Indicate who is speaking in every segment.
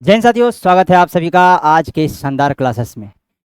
Speaker 1: जय हिंद साथियों, स्वागत है आप सभी का आज के इस शानदार क्लासेस में।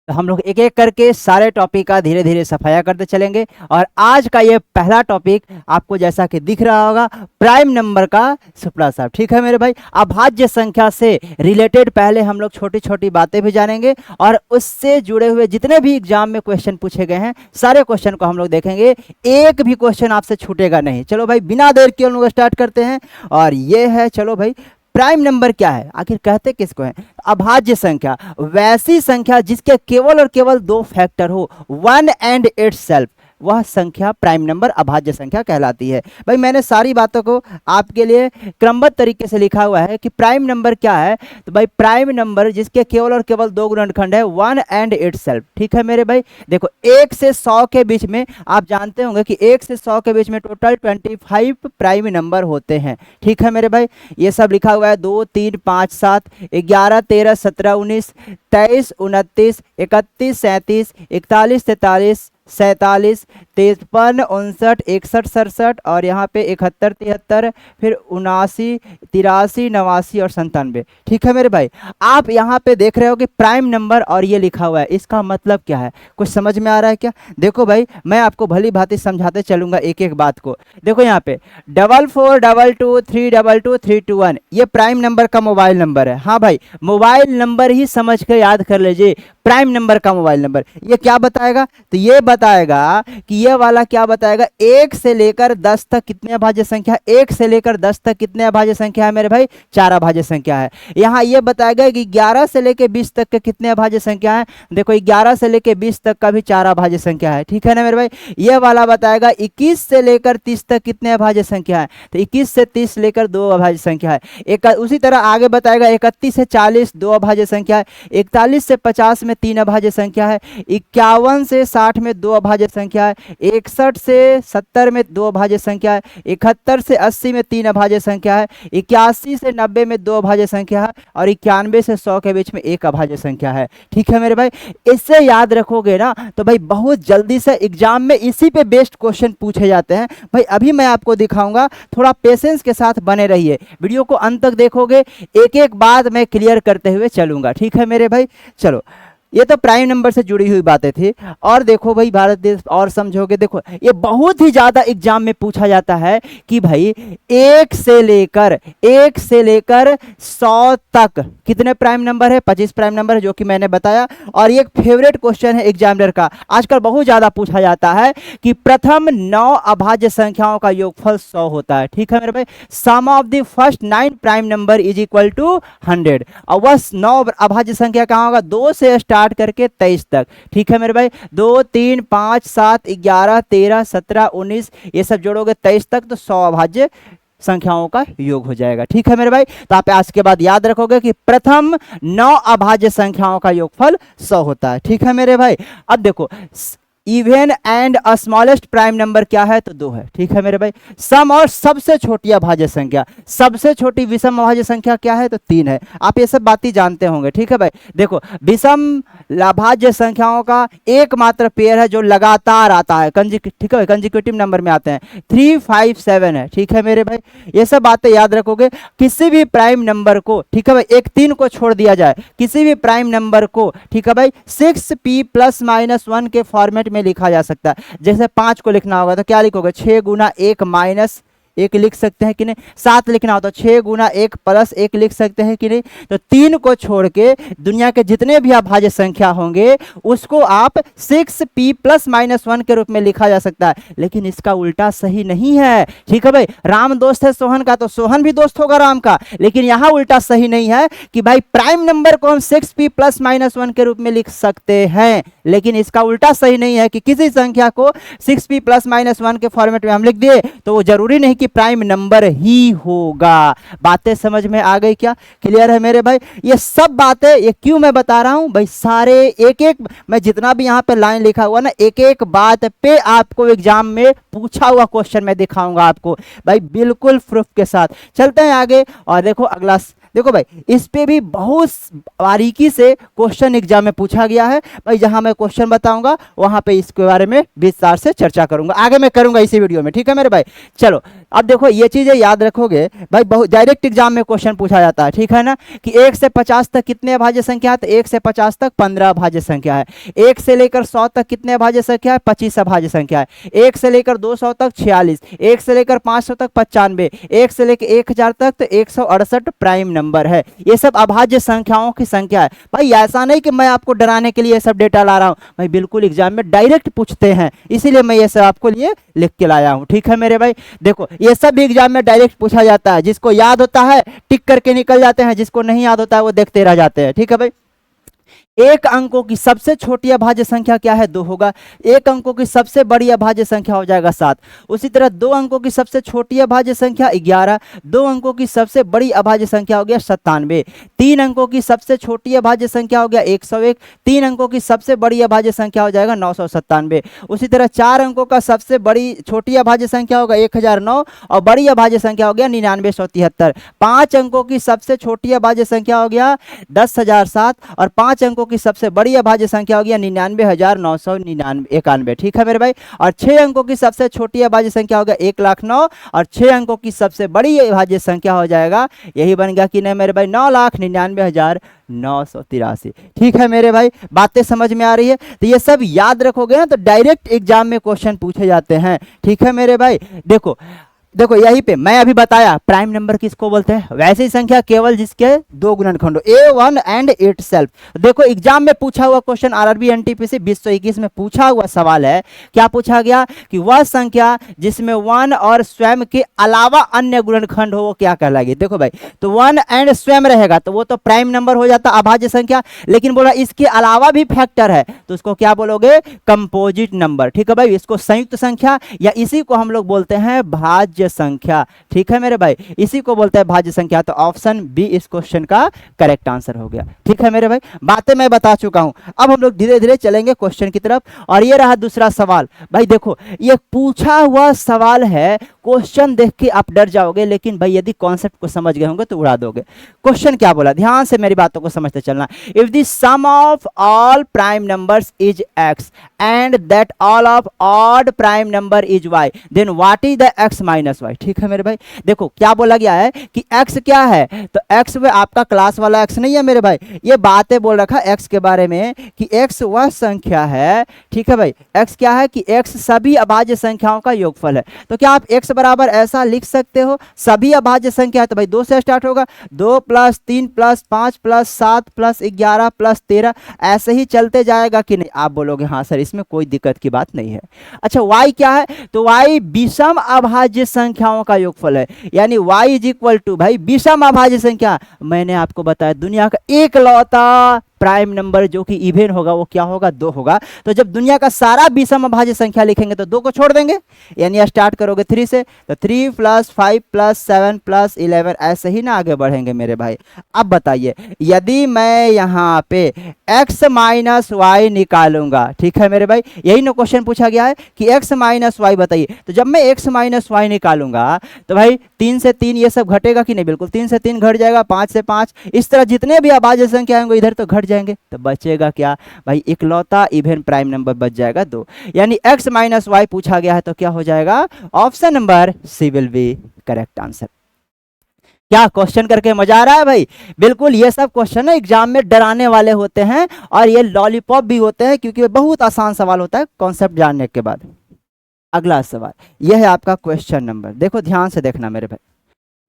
Speaker 1: तो हम लोग एक एक करके सारे टॉपिक का धीरे धीरे सफाया करते चलेंगे और आज का ये पहला टॉपिक आपको जैसा कि दिख रहा होगा प्राइम नंबर का सुपरसेट। ठीक है मेरे भाई, अभाज्य संख्या से रिलेटेड पहले हम लोग छोटी छोटी बातें भी जानेंगे और उससे जुड़े हुए जितने भी एग्जाम में क्वेश्चन पूछे गए हैं सारे क्वेश्चन को हम लोग देखेंगे, एक भी क्वेश्चन आपसे छूटेगा नहीं। चलो भाई बिना देर के हम लोग स्टार्ट करते हैं और ये है, चलो भाई, प्राइम नंबर क्या है, आखिर कहते किसको है? अभाज्य संख्या, वैसी संख्या जिसके केवल और केवल दो फैक्टर हो, वन एंड इटसेल्फ, वह संख्या प्राइम नंबर अभाज्य संख्या कहलाती है। भाई मैंने सारी बातों को आपके लिए क्रमबद्ध तरीके से लिखा हुआ है कि प्राइम नंबर क्या है। तो भाई प्राइम नंबर जिसके केवल और केवल दो गुणनखंड है, वन एंड इटसेल्फ। ठीक है मेरे भाई, देखो 1 से 100 के बीच में आप जानते होंगे कि 1 से 100 के बीच में टोटल 25 प्राइम नंबर होते हैं। ठीक है मेरे भाई, ये सब लिखा हुआ है 2, 3, 5, 7, 11, 13, 17, 19, 23, 29, 31, 37, 41, 43, 47, 53, 59, 61, 67 और यहाँ पे 71, 73, फिर 79, 83, 89 और 97। ठीक है मेरे भाई, आप यहाँ पे देख रहे हो कि प्राइम नंबर और ये लिखा हुआ है, इसका मतलब क्या है? कुछ समझ में आ रहा है क्या? देखो भाई मैं आपको भली भांति समझाते चलूंगा एक एक बात को। देखो यहाँ पे 4422232231 ये प्राइम नंबर का मोबाइल नंबर है। हाँ भाई, मोबाइल नंबर ही समझ कर याद कर लीजिए, प्राइम नंबर का मोबाइल नंबर। ये क्या बताएगा? तो ये बताएगा कि ये वाला क्या बताएगा, 1 से लेकर 10 तक कितने अभाज्य संख्या, 1 से लेकर 10 तक कितने अभाज्य संख्या है मेरे भाई? 4 अभाज्य संख्या है। यहाँ ये बताएगा कि 11 से लेकर 20 तक के कितने अभाज्य संख्या है। देखो 11 से लेकर 20 तक का भी 4 अभाज्य संख्या है। ठीक है ना मेरे भाई, ये वाला बताएगा 21 से लेकर 30 तक कितने अभाज्य संख्या है। तो 21 से 30 लेकर 2 अभाज्य संख्या है। उसी तरह आगे बताएगा 31 से 40 2 अभाज्य संख्या है, 41 से 50 में 3 अभाज्य संख्या है, 51 से 60 में 2 अभाज्य संख्या है, 61 से 70 में 2 अभाज्य संख्या है, 71 से 80 में 3 अभाज्य संख्या है, 81 से 90 में 2 अभाज्य संख्या है और 91 से 100 के बीच में 1 अभाज्य संख्या है। ठीक है मेरे भाई, इससे याद रखोगे ना तो भाई बहुत जल्दी से एग्जाम में इसी पे बेस्ड क्वेश्चन पूछे जाते हैं। भाई अभी मैं आपको दिखाऊंगा, थोड़ा पेशेंस के साथ बने रहिए, वीडियो को अंत तक देखोगे, एक एक बात मैं क्लियर करते हुए चलूंगा। ठीक है मेरे भाई, चलो ये तो प्राइम नंबर से जुड़ी हुई बातें थी। और देखो भाई भारत देश और समझोगे, देखो ये बहुत ही ज्यादा एग्जाम में पूछा जाता है कि भाई 1 से लेकर 100 तक कितने प्राइम नंबर है? 25 प्राइम नंबर है, जो कि मैंने बताया। और ये एक फेवरेट क्वेश्चन है एग्जामिनर का, आजकल बहुत ज्यादा पूछा जाता है कि प्रथम 9 अभाज्य संख्याओं का योगफल 100 होता है। ठीक है मेरे भाई, sum of the first 9 prime number is equal to 100। और वह 9 अभाज्य संख्या कहाँ होगा? 2 से स्टार्ट करके 23 तक। ठीक है मेरे भाई, 2, 3, 5, 7, 11, 13, 17, 19 ये सब जोड़ोगे 23 तक तो 100 अभाज्य संख्याओं का योग हो जाएगा। ठीक है मेरे भाई, तो आप आज के बाद याद रखोगे कि प्रथम 9 अभाज्य संख्याओं का योगफल 100 होता है। ठीक है मेरे भाई, अब देखो even and smallest prime number क्या है? तो 2 है। ठीक है मेरे भाई, सम और सबसे छोटी अभाज्य संख्या, सबसे छोटी विषम अभाज्य संख्या क्या है? तो 3 है। आप ये सब बातें जानते होंगे। ठीक है भाई, देखो विषम अभाज्य संख्याओं का एकमात्र पेयर है जो लगातार आता है, ठीक है, कंजिक्यूटिव नंबर में आते हैं, 3, 5, 7 है। ठीक है मेरे भाई, ये सब बातें याद रखोगे। किसी भी प्राइम नंबर को, ठीक है भाई, एक 3 को छोड़ दिया जाए, किसी भी प्राइम नंबर को, ठीक है भाई, 6p ± 1 के फॉर्मेट में लिखा जा सकता है। जैसे 5 को लिखना होगा तो क्या लिखोगे? 6 गुना 1 माइनस 1 लिख सकते हैं कि नहीं? 7 लिखना हो तो 6 गुना 1 प्लस 1 लिख सकते हैं कि नहीं? तो 3 को छोड़ के दुनिया के जितने भी अभाज्य संख्या होंगे उसको आप 6p ± 1 के रूप में लिखा जा सकता है, लेकिन इसका उल्टा सही नहीं है। ठीक है भाई, राम दोस्त है सोहन का तो सोहन भी दोस्त होगा राम का, लेकिन यहां उल्टा सही नहीं है कि भाई प्राइम नंबर को हम 6p ± 1 के रूप में लिख सकते हैं, लेकिन इसका उल्टा सही नहीं है कि किसी संख्या को 6p ± 1 के फॉर्मेट में हम लिख दिए तो वो जरूरी नहीं कि प्राइम नंबर ही होगा। बातें समझ में आ गई क्या? क्लियर है मेरे भाई? ये सब बातें ये क्यों मैं बता रहा हूं भाई, सारे एक एक मैं जितना भी यहां पे लाइन लिखा हुआ ना, एक एक बात पे आपको एग्जाम में पूछा हुआ क्वेश्चन मैं दिखाऊंगा आपको भाई, बिल्कुल प्रूफ के साथ। चलते हैं आगे और देखो अगला देखो भाई इस पे भी बहुत बारीकी से क्वेश्चन एग्जाम में पूछा गया है भाई, जहां मैं क्वेश्चन बताऊंगा वहां पे इसके बारे में विस्तार से चर्चा करूंगा, आगे मैं करूंगा इसी वीडियो में, ठीक है मेरे भाई। चलो अब देखो ये चीजें याद रखोगे भाई, बहुत डायरेक्ट एग्जाम में क्वेश्चन पूछा जाता है, ठीक है ना, कि 1 से 50 तक कितने अभाज्य संख्या है, तो 1 से 50 तक 15 अभाज्य संख्या है। 1 से लेकर 100 तक कितने अभाज्य संख्या है, 25 अभाज्य संख्या है। 1 से लेकर 200 तक 46, 1 से लेकर 500 तक 95, 1 से लेकर 1000 तक तो 168 प्राइम नंबर है। ये सब अभाज्य संख्याओं की संख्या है भाई, ऐसा नहीं कि मैं आपको डराने के लिए सब डेटा ला रहा हूं भाई, बिल्कुल एग्जाम में डायरेक्ट पूछते हैं, इसीलिए मैं ये सब आपको लिए लिख के लाया हूं, ठीक है मेरे भाई। देखो ये सब भी एग्जाम में डायरेक्ट पूछा जाता है, जिसको याद होता है टिक करके निकल जाते हैं, जिसको नहीं याद होता है वो देखते रह जाते हैं, ठीक है भाई। एक अंकों की सबसे छोटी अभाज्य संख्या क्या है, 2 होगा। एक अंकों की सबसे बड़ी अभाज्य संख्या हो जाएगा 7। उसी तरह 2 अंकों की सबसे छोटी अभाज्य संख्या 11। 2 अंकों की सबसे बड़ी अभाज्य संख्या हो गया 97। 3 अंकों की सबसे छोटी अभाज्य संख्या हो गया 101। 3 अंकों की सबसे बड़ी अभाज्य संख्या हो जाएगा 997। उसी तरह 4 अंकों का सबसे बड़ी छोटी अभाज्य संख्या होगा 1009 और बड़ी अभाज्य संख्या हो गया 9973। 5 अंकों की सबसे छोटी अभाज्य संख्या हो गया 10,007 और 5 अंकों की सबसे बड़ी अभाज्य संख्या हो गया 99,991, ठीक है मेरे भाई। और 6 अंकों की सबसे छोटी अभाज्य संख्या हो गया 1,09,000 और 6 अंकों की सबसे बड़ी अभाज्य संख्या हो जाएगा, यही बन गया कि नहीं मेरे भाई, 9,99,983, ठीक है मेरे भाई। बातें समझ में आ रही है, तो ये सब याद रखोगे ना तो डायरेक्ट एग्जाम में क्वेश्चन पूछे जाते हैं, ठीक है मेरे भाई। देखो देखो यहीं पे मैं अभी बताया प्राइम नंबर किसको बोलते हैं, वैसी संख्या केवल जिसके 2 गुणनखंड हो, A1 एंड इट सेल्फ। देखो एग्जाम में पूछा हुआ क्वेश्चन आरआरबी एनटीपीसी 2021 में पूछा हुआ सवाल है, क्या पूछा गया कि वह संख्या जिसमें 1 और स्वयं के अलावा अन्य गुणनखंड हो वो क्या कहलाएगी। देखो भाई तो 1 एंड स्वयं रहेगा तो वो तो प्राइम नंबर हो जाता अभाज्य संख्या, लेकिन बोला इसके अलावा भी फैक्टर है तो उसको क्या बोलोगे, कंपोजिट नंबर, ठीक है भाई। इसको संयुक्त संख्या या इसी को हम लोग बोलते हैं भाज्य संख्या, ठीक है मेरे भाई, इसी को बोलते हैं भाज्य संख्या। तो ऑप्शन बी इस क्वेश्चन का करेक्ट आंसर हो गया, ठीक है मेरे भाई। बातें मैं बता चुका हूं, अब हम लोग धीरे धीरे चलेंगे क्वेश्चन की तरफ। और ये रहा दूसरा सवाल भाई, देखो ये पूछा हुआ सवाल है, क्वेश्चन देख के आप डर जाओगे, लेकिन भाई यदि कॉन्सेप्ट को समझ गए होंगे तो उड़ा दोगे। क्वेश्चन क्या बोला, ध्यान से मेरी बातों को समझते चलना। If the sum of all prime numbers is x and that all of odd prime number is y, then what is the x minus y, ठीक है मेरे भाई। देखो क्या बोला गया है कि x क्या है, तो x वो आपका क्लास वाला x नहीं है मेरे भाई, ये बातें बोल रखा x के बारे में कि x वह संख्या है, ठीक है भाई। x क्या है कि x सभी अभाज्य संख्याओं का योगफल है। तो क्या आप x बराबर ऐसा लिख सकते हो, सभी अभाज्य संख्या है तो भाई 2 से स्टार्ट होगा, 2 + 3 + 5 + 7 + 11 + 13, ऐसे ही चलते जाएगा कि नहीं। आप बोलोगे हाँ सर इसमें कोई दिक्कत की बात नहीं है। अच्छा y क्या है, तो y विषम अभाज्य संख्याओं का योगफल है, यानी y = भाई विषम अभाज्य संख्या। मैंने आपको बताया दुनिया का एकलौता प्राइम नंबर जो कि इवन होगा वो क्या होगा, 2 होगा। तो जब दुनिया का सारा विषम अभाज्य संख्या लिखेंगे तो 2 को छोड़ देंगे, यानी स्टार्ट करोगे 3 से तो 3 + 5 + 7 + 11, ऐसे ही ना आगे बढ़ेंगे मेरे भाई। अब बताइए यदि मैं यहाँ पे x - y निकालूंगा, ठीक है मेरे भाई, यही ना क्वेश्चन पूछा गया है कि x - y बताइए। तो जब मैं x - y निकालूंगा तो भाई 3 से 3 ये सब घटेगा कि नहीं, बिल्कुल 3 से 3 घट जाएगा, 5 से 5, इस तरह जितने भी अभाज्य संख्या होंगे इधर तो घट जाएंगे, तो बचेगा क्या भाई, इकलौता इवन प्राइम नंबर बच जाएगा 2, यानी x - y पूछा गया है तो क्या हो जाएगा, option number C will be correct answer. क्या क्वेश्चन करके मजा आ रहा है भाई, बिल्कुल ये सब क्वेश्चन है एग्जाम में डराने वाले होते हैं और ये लॉलीपॉप भी होते हैं क्योंकि बहुत आसान सवाल होता है कॉन्सेप्ट जानने के बाद। अगला सवाल यह है आपका क्वेश्चन नंबर, देखो ध्यान से देखना मेरे भाई,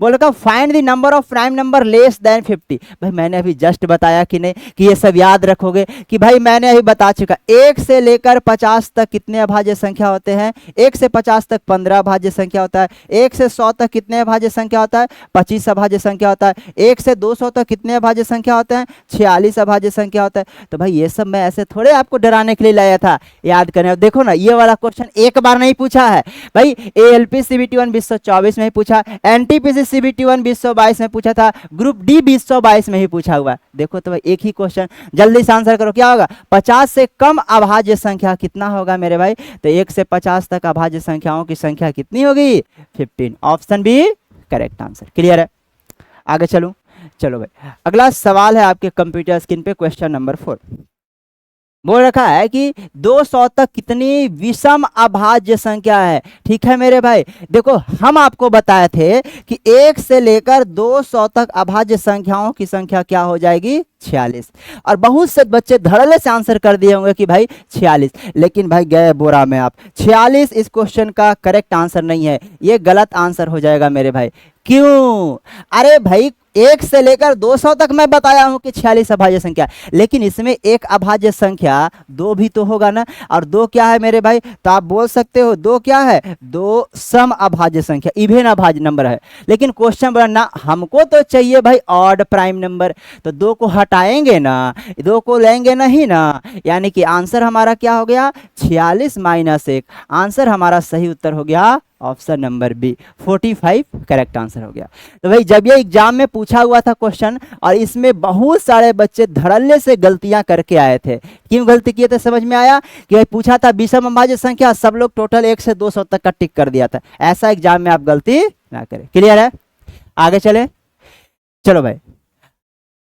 Speaker 1: बोलेगा find the number of prime number less than 50। भाई मैंने अभी जस्ट बताया कि नहीं कि ये सब याद रखोगे, कि भाई मैंने अभी बता चुका 1 से लेकर 50 तक कितने अभाज्य संख्या होते हैं, 1 से 50 तक 15 अभाज्य संख्या होता है, 1 से 100 तक कितने अभाज्य संख्या होता है, 25 अभाज्य संख्या होता है, 1 से 200 तक कितने अभाज्य संख्या होते हैं, 46 अभाज्य संख्या होता है। तो भाई ये सब मैं ऐसे थोड़े आपको डराने के लिए लाया था, याद करें। देखो ना ये वाला क्वेश्चन एक बार नहीं पूछा है भाई, ALP CBT1 2024 में ही पूछा, NTPC CBT1 2022 में पूछा था, ग्रुप डी 2022 में ही पूछा हुआ। देखो तो भाई एक ही क्वेश्चन, जल्दी से आंसर करो, क्या होगा, 50 से कम अभाज्य संख्या कितना होगा मेरे भाई, तो 1 से 50 तक अभाज्य संख्याओं की संख्या कितनी होगी, 15, option B correct answer. Clear है, आगे चलूं। चलो भाई, अगला सवाल है आपके कंप्यूटर स्क्रीन पे, क्वेश्चन नंबर 4। बोल रखा है कि 200 तक कितनी विषम अभाज्य संख्या है। ठीक है मेरे भाई, देखो हम आपको बताए थे कि 1 से लेकर 200 तक अभाज्य संख्याओं की संख्या क्या हो जाएगी, 46। और बहुत से बच्चे धड़ल्ले से आंसर कर दिए होंगे कि भाई 46, लेकिन भाई गए बोरा में आप। 46 इस क्वेश्चन का करेक्ट आंसर नहीं है, ये गलत आंसर हो जाएगा मेरे भाई। क्यों? अरे भाई 1 से लेकर 200 तक मैं बताया हूं कि 46 अभाज्य संख्या, लेकिन इसमें एक अभाज्य संख्या 2 भी तो होगा ना। और 2 क्या है मेरे भाई, तो आप बोल सकते हो 2 क्या है, 2 सम अभाज्य संख्या, इवेन अभाज्य नंबर है। लेकिन क्वेश्चन बोला ना हमको तो चाहिए भाई ऑड प्राइम नंबर, तो 2 को हटाएंगे ना, 2 को लेंगे नहीं ना, यानी कि आंसर हमारा क्या हो गया, 46 माइनस 1। आंसर हमारा सही उत्तर हो गया option number B, 45 correct answer हो गया। तो भाई जब ये एग्जाम में पूछा हुआ था क्वेश्चन, और इसमें बहुत सारे बच्चे धड़ल्ले से गलतियां करके आए थे। क्यों गलती किए थे समझ में आया कि भाई पूछा था विषम अभाज्य संख्या, सब लोग टोटल 1 से 200 तक का टिक कर दिया था। ऐसा एग्जाम में आप गलती ना करें। क्लियर है? आगे चले, चलो भाई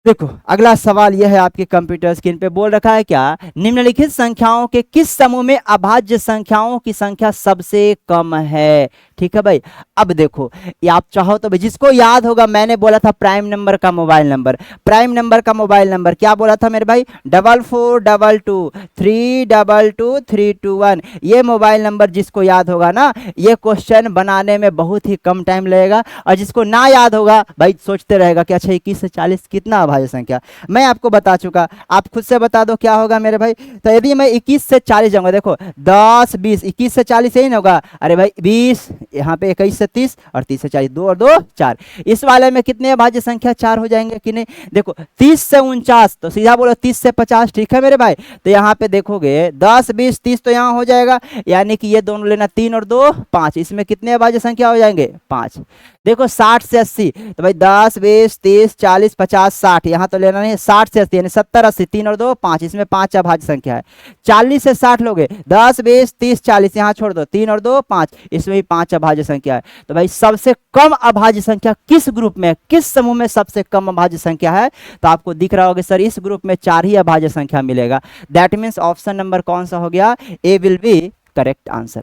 Speaker 1: देखो अगला सवाल यह है आपके कंप्यूटर स्क्रीन पे। बोल रखा है क्या, निम्नलिखित संख्याओं के किस समूह में अभाज्य संख्याओं की संख्या सबसे कम है। ठीक है भाई, अब देखो ये आप चाहो तो भाई जिसको याद होगा, मैंने बोला था प्राइम नंबर का मोबाइल नंबर, प्राइम नंबर का मोबाइल नंबर क्या बोला था मेरे भाई, 4422322321। ये मोबाइल नंबर जिसको याद होगा ना, ये क्वेश्चन बनाने में बहुत ही कम टाइम लगेगा। और जिसको ना याद होगा भाई सोचते रहेगा कि अच्छा 21 से 40 कितना अभाज्य संख्या। मैं आपको बता चुका, आप खुद से बता दो क्या होगा मेरे भाई। तो यदि मैं 21 से 40 जाऊंगा, देखो 10 20, 21 से 40 यही ना होगा, अरे भाई 20, यहाँ पे 21 से 30 और 30 से 40, 2 और 2 4। इस वाले में कितने अभाज्य संख्या 4 हो जाएंगे कि नहीं। देखो 30 से 49, तो सीधा बोलो 30 से 50। ठीक है मेरे भाई, तो यहाँ पे देखोगे 10 20 30 तो यहाँ हो जाएगा, यानी कि ये दोनों लेना 3 और 2 5। इसमें कितने अभाज्य संख्या हो जाएंगे 5। देखो 60 से 80, तो भाई 10 20 30 40 50 60, यहाँ तो लेना नहीं, 60 से 80 यानी 70 80, 3 और 2 5, इसमें 5 अभाज्य संख्या है। 40 से 60 लोगे, 10 20 30 40, यहाँ छोड़ दो, 3 और 2 5, इसमें भी 5 अभाज्य संख्या है। तो भाई सबसे कम अभाज्य संख्या किस ग्रुप में, किस समूह में सबसे कम अभाज्य संख्या है, तो आपको दिख रहा होगा सर इस ग्रुप में 4 ही अभाज्य संख्या मिलेगा। दैट मीन्स ऑप्शन नंबर कौन सा हो गया, A will be correct answer.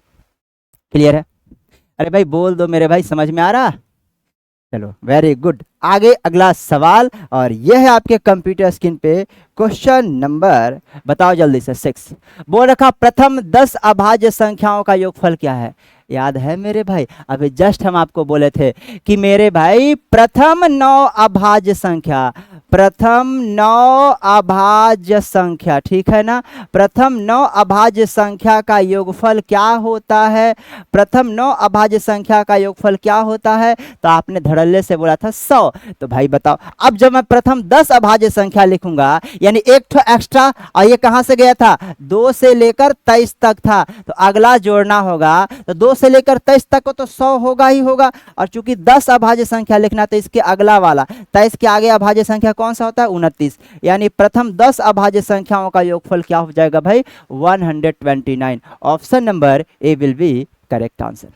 Speaker 1: Clear है? अरे भाई बोल दो मेरे भाई, समझ में आ रहा। चलो वेरी गुड, आगे अगला सवाल, और यह है आपके कंप्यूटर स्क्रीन पे क्वेश्चन नंबर, बताओ जल्दी से 6। बोल रखा प्रथम 10 अभाज्य संख्याओं का योगफल क्या है। याद है मेरे भाई, अभी जस्ट हम आपको बोले थे कि मेरे भाई प्रथम 9 अभाज्य संख्या, प्रथम 9 अभाज्य संख्या, ठीक है ना, प्रथम 9 अभाज्य संख्या का योगफल क्या होता है, प्रथम 9 अभाज्य संख्या का योगफल क्या होता है। तो आपने धड़ल्ले से बोला था 100, तो भाई बताओ अब जब मैं प्रथम 10 अभाज्य संख्या लिखूंगा, यानी एक ठो एक्स्ट्रा, और ये कहां से गया था, 2 से लेकर 23 तक था, तो अगला जोड़ना होगा, तो 2 से लेकर 23 तक को तो 100 होगा ही होगा। और चूंकि 10 अभाज्य संख्या लिखना, तो इसके अगला वाला 23 के आगे अभाज्य संख्या कौन सा होता है, 29, यानी प्रथम 10 अभाज्य संख्याओं का योगफल क्या हो जाएगा भाई, 129। Option number A will be correct answer.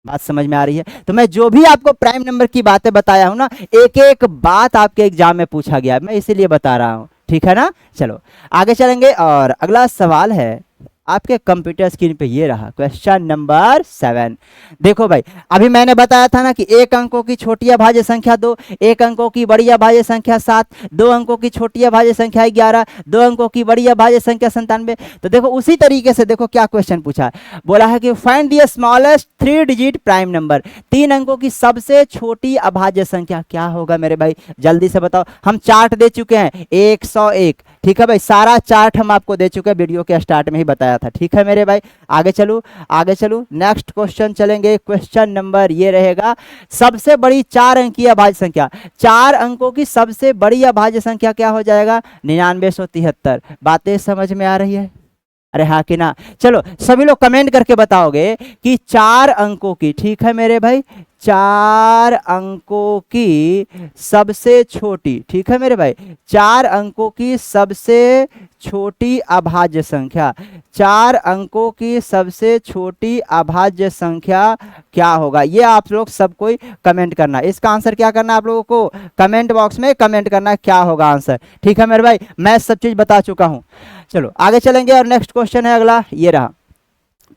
Speaker 1: बात समझ में आ रही है? तो मैं जो भी आपको प्राइम नंबर की बातें बताया हूं ना, एक एक बात आपके एग्जाम में पूछा गया, मैं इसीलिए बता रहा हूं। ठीक है ना? चलो आगे चलेंगे, और अगला सवाल है आपके कंप्यूटर स्क्रीन पे, ये रहा क्वेश्चन नंबर 7। देखो भाई अभी मैंने बताया था ना कि 1 अंकों की छोटी अभाज्य संख्या 2, 1 अंकों की बड़ी अभाज्य संख्या 7, 2 अंकों की छोटी अभाज्य संख्या 11, 2 अंकों की बड़ी अभाज्य संख्या 97। तो देखो उसी तरीके से देखो क्या क्वेश्चन पूछा, बोला है कि find the smallest 3 digit prime number, 3 अंकों की सबसे छोटी अभाज्य संख्या क्या होगा मेरे भाई, जल्दी से बताओ। हम चार्ट दे चुके हैं 101, ठीक है भाई, सारा चार्ट हम आपको दे चुके हैं, वीडियो के स्टार्ट में ही बताया था। ठीक है मेरे भाई, आगे चलूं, आगे चलूं, नेक्स्ट क्वेश्चन चलेंगे। क्वेश्चन नंबर ये रहेगा, सबसे बड़ी 4 अंकीय अभाज्य संख्या, 4 अंकों की सबसे बड़ी अभाज्य संख्या क्या हो जाएगा, 9973। बातें समझ में आ रही है? अरे हाँ कि ना? चलो सभी लोग कमेंट करके बताओगे कि 4 अंकों की, ठीक है मेरे भाई, 4 अंकों की सबसे छोटी, ठीक है मेरे भाई, 4 अंकों की सबसे छोटी अभाज्य संख्या, 4 अंकों की सबसे छोटी अभाज्य संख्या क्या होगा? ये आप लोग सब कोई कमेंट करना, इसका आंसर क्या करना आप लोगों को कमेंट बॉक्स में कमेंट करना क्या होगा आंसर, ठीक है मेरे भाई। मैं सब चीज बता चुका हूं। चलो आगे चलेंगे और नेक्स्ट क्वेश्चन है अगला, ये रहा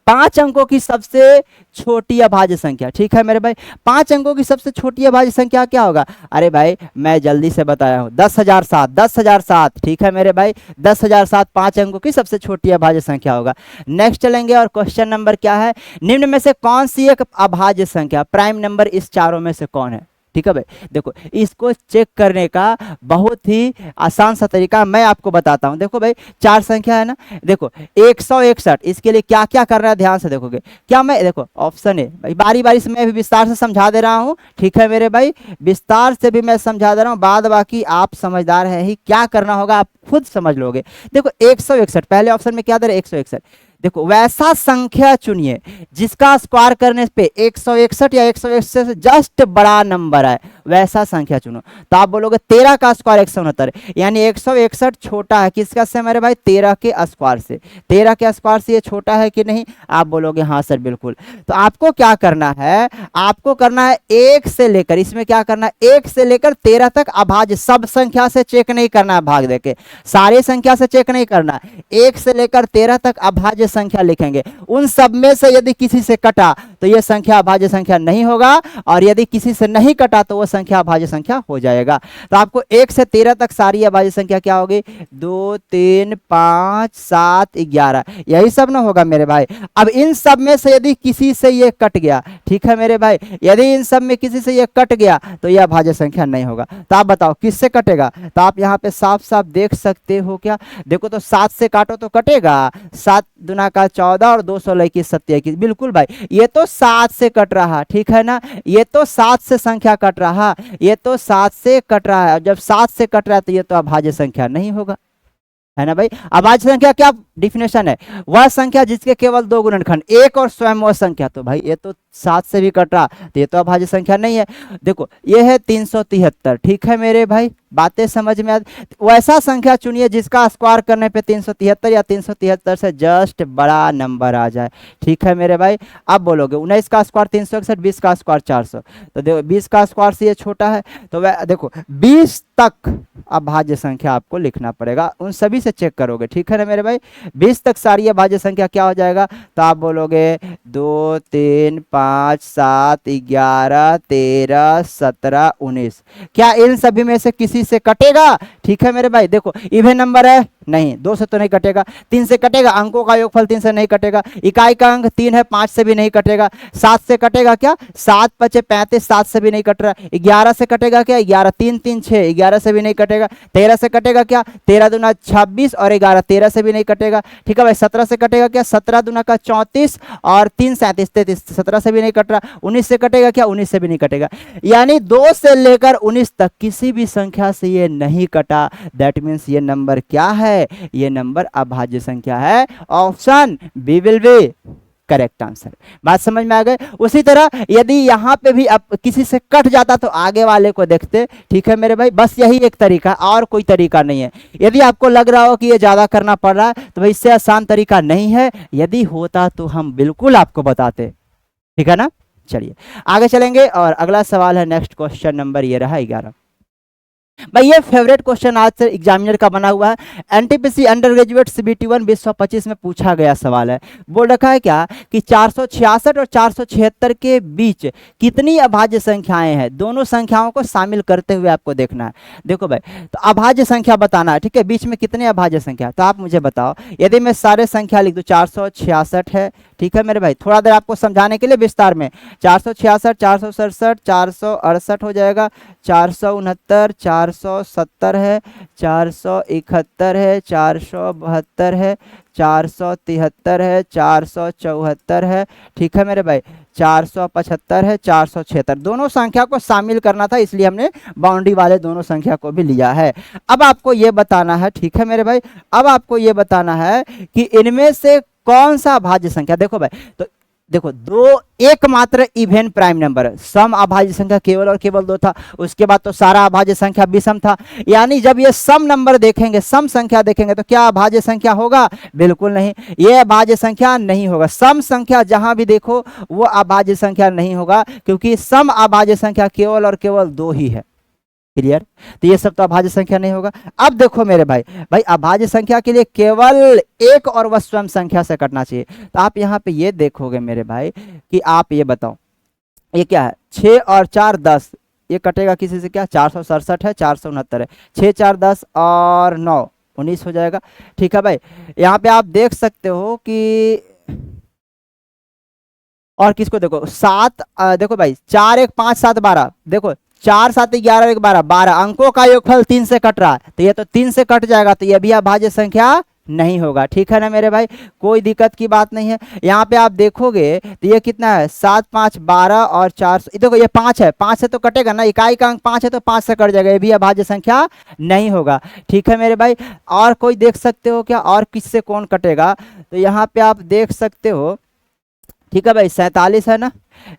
Speaker 1: 5 अंकों की सबसे छोटी अभाज्य संख्या, ठीक है मेरे भाई। 5 अंकों की सबसे छोटी अभाज्य संख्या क्या होगा? अरे भाई मैं जल्दी से बताया हूं, 10,007, 10,007, ठीक है मेरे भाई, 10,007 5 अंकों की सबसे छोटी अभाज्य संख्या होगा। नेक्स्ट चलेंगे और क्वेश्चन नंबर क्या है, निम्न में से कौन सी एक अभाज्य संख्या प्राइम नंबर इस चारों में से कौन है? ठीक है भाई, देखो इसको चेक करने का बहुत ही आसान सा तरीका मैं आपको बताता हूं। देखो भाई 4 संख्या है ना, देखो 161, इसके लिए क्या क्या करना है ध्यान से देखोगे। क्या मैं, देखो ऑप्शन है भाई, बारी बारी से मैं भी विस्तार से समझा दे रहा हूं, ठीक है मेरे भाई, विस्तार से भी मैं समझा दे रहा हूं, बाद बाकी आप समझदार है ही, क्या करना होगा आप खुद समझ लोगे। देखो 161, पहले ऑप्शन में क्या दे रहे 161, देखो वैसा संख्या चुनिए जिसका स्क्वायर करने पे 161 या 161 से जस्ट बड़ा नंबर है, वैसा संख्या चुनो। तो आप बोलोगे 13 का स्क्वायर 169, यानी 161 छोटा है किसका से मेरे भाई, 13 के स्क्वायर से। 13 के स्क्वायर से ये छोटा है कि नहीं? आप बोलोगे हाँ सर बिल्कुल। तो आपको क्या करना है, आपको करना है 1 से लेकर, इसमें क्या करना है 1 से लेकर 13 तक अभाज्य, सब संख्या से चेक नहीं करना है भाग देके, सारी संख्या से चेक नहीं करना, 1 से लेकर 13 तक अभाज्य संख्या लिखेंगे। उन सब में से यदि किसी से कटा तो यह संख्या अभाज्य संख्या नहीं होगा, और यदि किसी से नहीं कटा तो वह संख्या अभाज्य संख्या हो जाएगा। तो आपको 1 से 13 तक सारी अभाज्य संख्या क्या होगी, 2, 3, 5, 7, 11, यही सब ना होगा मेरे भाई। अब इन सब में से यदि किसी से ये कट गया, ठीक है मेरे भाई, यदि इन सब में किसी से ये कट गया तो यह अभाज्य संख्या नहीं होगा। तो आप बताओ किससे कटेगा? तो आप यहाँ पे साफ साफ देख सकते हो क्या, देखो तो 7 से काटो तो कटेगा, 7 दूना का 14 और 2 16 21 27, बिल्कुल भाई, ये तो 7 से कट रहा, ठीक है ना, ये तो 7 से संख्या कट रहा, ये तो 7 से कट रहा है। जब 7 से कट रहा है तो ये तो अभाज्य संख्या नहीं होगा, है ना भाई। अभाज्य संख्या क्या डिफिनेशन है, वह संख्या जिसके केवल 2 गुणनखंड, एक और स्वयं वह संख्या। तो भाई ये तो 7 से भी कट रहा तो ये तो अभाज्य संख्या नहीं है। देखो ये है 373, ठीक है मेरे भाई, बातें समझ में आ, वैसा संख्या चुनिए जिसका स्क्वायर करने पे 373 या 373 से जस्ट बड़ा नंबर आ जाए, ठीक है मेरे भाई। अब बोलोगे 19 का स्क्वायर 361, 20 का स्क्वायर 400, तो देखो 20 का स्क्वायर से ये छोटा है, तो देखो 20 तक अभाज्य संख्या आपको लिखना पड़ेगा, उन सभी से चेक करोगे, ठीक है ना मेरे भाई। 20 तक सारी अभाज्य संख्या क्या हो जाएगा, तो आप बोलोगे 2, 3, 5, 7, 11, 13, 17, 19, क्या इन सभी में से किसी से कटेगा? ठीक है मेरे भाई, देखो इवन नंबर है नहीं, 2 से तो नहीं कटेगा, 3 से कटेगा, अंकों का योगफल 3 से नहीं कटेगा, इकाई का अंक 3 है, 5 से भी नहीं कटेगा, 7 से कटेगा क्या, 7 पचे 35, 7 से भी नहीं कट रहा, 11 से कटेगा क्या, 11 3 3 6, 11 से भी नहीं कटेगा, 13 से कटेगा क्या, 13 दूना 26 और 11 13 से भी नहीं कटेगा, ठीक है भाई। 17 से कटेगा क्या, 17 दूना का 34 और 3 37 33, 17 से भी नहीं कट रहा। 19 से कटेगा क्या, 19 से भी नहीं कटेगा, यानी 2 से लेकर 19 तक किसी भी संख्या से ये नहीं कटा। दैट मीन्स ये नंबर क्या है, ये नंबर अभाज्य संख्या है। Option B will be correct answer. बात समझ में आ गए। उसी तरह यदि यहां पे भी अब किसी से कट जाता तो आगे वाले को देखते, ठीक है मेरे भाई, बस यही एक तरीका, और कोई तरीका नहीं है। यदि आपको लग रहा हो कि ये ज्यादा करना पड़ रहा है तो भाई इससे आसान तरीका नहीं है, यदि होता तो हम बिल्कुल आपको बताते, ठीक है ना। चलिए आगे चलेंगे और अगला सवाल है, नेक्स्ट क्वेश्चन नंबर ये रहा 11। भाई ये फेवरेट क्वेश्चन आज से एग्जामिनर का बना हुआ है, एनटीपीसी अंडर ग्रेजुएट CBT1 2025 में पूछा गया सवाल है। बोल रखा है क्या कि 466 और 476 के बीच कितनी अभाज्य संख्याएं हैं, दोनों संख्याओं को शामिल करते हुए आपको देखना है। देखो भाई तो अभाज्य संख्या बताना है, ठीक है, बीच में कितनी अभाज्य संख्या, तो आप मुझे बताओ। यदि मैं सारे संख्या लिख दूं, 466 है, ठीक है मेरे भाई, थोड़ा देर आपको समझाने के लिए विस्तार में, 466, 467, 468 हो जाएगा, 469, 470 है, 471 है, 472 है, 473 है, 474 है, ठीक है मेरे भाई, 475 है, 476, दोनों संख्या को शामिल करना था, इसलिए हमने बाउंड्री वाले दोनों संख्या को भी लिया है। अब आपको ये बताना है, ठीक है मेरे भाई, अब आपको ये बताना है कि इनमें से कौन सा अभाज्य संख्या, देखो भाई तो देखो दो एकमात्र इवन प्राइम नंबर है, सम अभाज्य संख्या केवल और केवल दो था, उसके बाद तो सारा अभाज्य संख्या विषम था। यानी जब ये सम नंबर देखेंगे, सम संख्या देखेंगे तो क्या अभाज्य संख्या होगा? बिल्कुल नहीं, ये अभाज्य संख्या नहीं होगा। सम संख्या जहां भी देखो वो अभाज्य संख्या नहीं होगा, क्योंकि सम अभाज्य संख्या केवल और केवल दो ही है। क्लियर? तो ये सब तो अभाज्य संख्या नहीं होगा। अब देखो मेरे भाई, अभाज्य संख्या के लिए केवल एक और वह स्वयं संख्या से कटना चाहिए। तो आप यहाँ पे ये देखोगे मेरे भाई कि आप ये बताओ ये क्या है, 6 और 4 10, ये कटेगा किसी से क्या? 467 है, 469 है, 6 4 10 और 9 19 हो जाएगा। ठीक है भाई, यहाँ पे आप देख सकते हो कि और किसको देखो 7, देखो भाई 4 1 5 7 12, देखो 4 7 11 1 12, 12 अंकों का योगफल 3 से कट रहा है, तो ये तो 3 से कट जाएगा, तो ये भी अभाज्य संख्या नहीं होगा। ठीक है ना मेरे भाई, कोई दिक्कत की बात नहीं है। यहाँ पे आप देखोगे तो ये कितना है, 7 5 12 और 4, देखो ये 5 है, 5 से तो कटेगा ना, इकाई का अंक 5 है तो 5 से कट जाएगा, ये भी अभाज्य संख्या नहीं होगा। ठीक है मेरे भाई, और कोई देख सकते हो क्या, और किससे कौन कटेगा? तो यहाँ पे आप देख सकते हो, ठीक है भाई 47 है ना,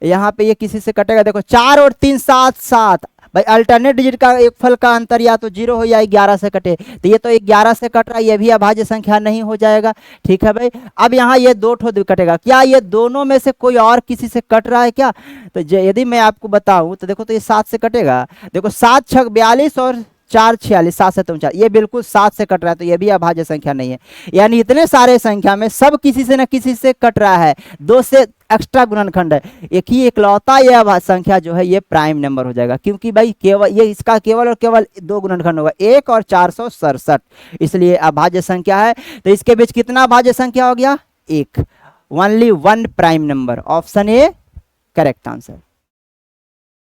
Speaker 1: यहाँ पे ये किसी से कटेगा, देखो 4 और 3 7 7, भाई अल्टरनेट डिजिट का एक फल का अंतर या तो 0 हो या 11 से कटे, तो ये तो 11 से कट रहा है, ये भी अभाज्य संख्या नहीं हो जाएगा। ठीक है भाई, अब यहाँ ये 2 ठो कटेगा, क्या ये दोनों में से कोई और किसी से कट रहा है क्या? तो यदि मैं आपको बताऊं तो देखो, तो ये 7 से कटेगा, देखो 7 6 42 और 4 46, 7 से 4, ये बिल्कुल 7 से कट रहा है, तो ये भी अभाज्य संख्या नहीं है। यानी इतने सारे संख्या में सब किसी से न किसी से कट रहा है, 2 से एक्स्ट्रा गुणनखंड है, एक ही इकलौता यह अभाज्य संख्या जो है ये प्राइम नंबर हो जाएगा, क्योंकि भाई केवल ये इसका केवल और केवल 2 गुणनखंड होगा, 1 और 467, इसलिए अभाज्य संख्या है। तो इसके बीच कितना अभाज्य संख्या हो गया? 1, only 1 prime number, option A correct answer.